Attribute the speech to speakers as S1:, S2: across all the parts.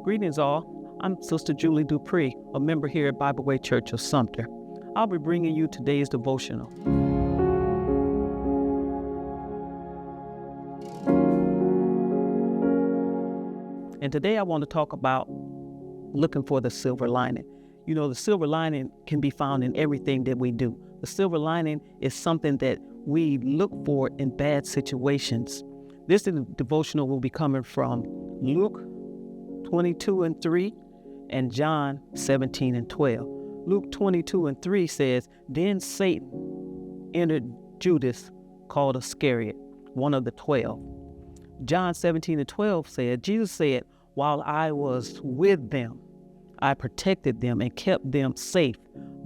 S1: Greetings all. I'm Sister Julie Dupree, a member here at Bible Way Church of Sumter. I'll be bringing you today's devotional. And today I want to talk about looking for the silver lining. You know, the silver lining can be found in everything that we do. The silver lining is something that we look for in bad situations. This devotional will be coming from Luke 22:3 and John 17:12. Luke 22:3 says, "Then Satan entered Judas, called Iscariot, one of the 12." John 17:12 said, Jesus said, "While I was with them, I protected them and kept them safe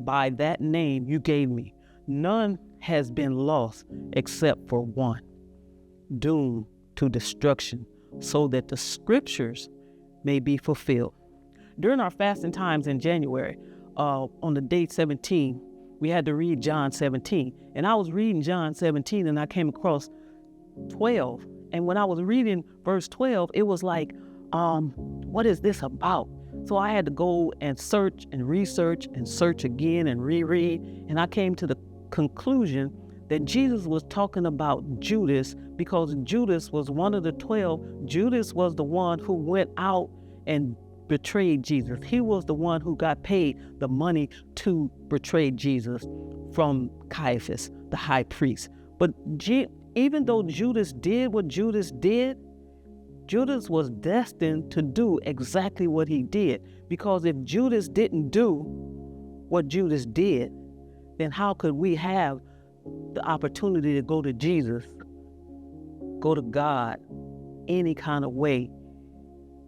S1: by that name you gave me. None has been lost except for one, doomed to destruction, so that the scriptures may be fulfilled." During our fasting times in January, on the day 17, we had to read John 17. And I was reading John 17 and I came across 12. And when I was reading verse 12, it was like, what is this about? So I had to go and search and research and search again and reread. And I came to the conclusion that Jesus was talking about Judas, because Judas was one of the 12. Judas was the one who went out and betrayed Jesus. He was the one who got paid the money to betray Jesus from Caiaphas, the high priest. But even though Judas did what Judas did, Judas was destined to do exactly what he did. Because if Judas didn't do what Judas did, then how could we have the opportunity to go to Jesus, go to God any kind of way?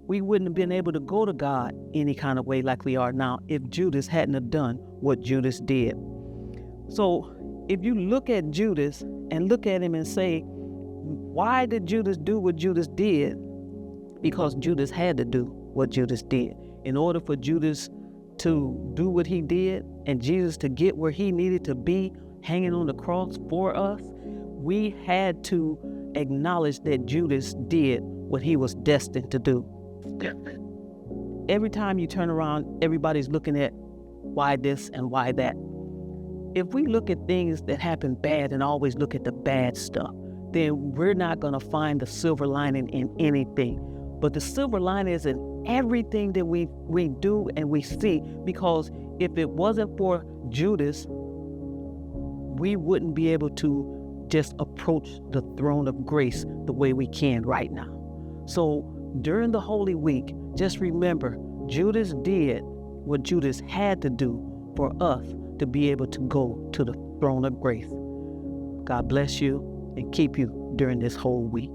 S1: We wouldn't have been able to go to God any kind of way like we are now if Judas hadn't have done what Judas did. So if you look at Judas and look at him and say, why did Judas do what Judas did? Because Judas had to do what Judas did. In order for Judas to do what he did and Jesus to get where he needed to be, hanging on the cross for us, we had to acknowledge that Judas did what he was destined to do. Every time you turn around, everybody's looking at why this and why that. If we look at things that happen bad and always look at the bad stuff, then we're not going to find the silver lining in anything. But the silver lining is in everything that we do and we see, because if it wasn't for Judas, we wouldn't be able to just approach the throne of grace the way we can right now. So during the Holy Week, just remember, Judas did what Judas had to do for us to be able to go to the throne of grace. God bless you and keep you during this whole week.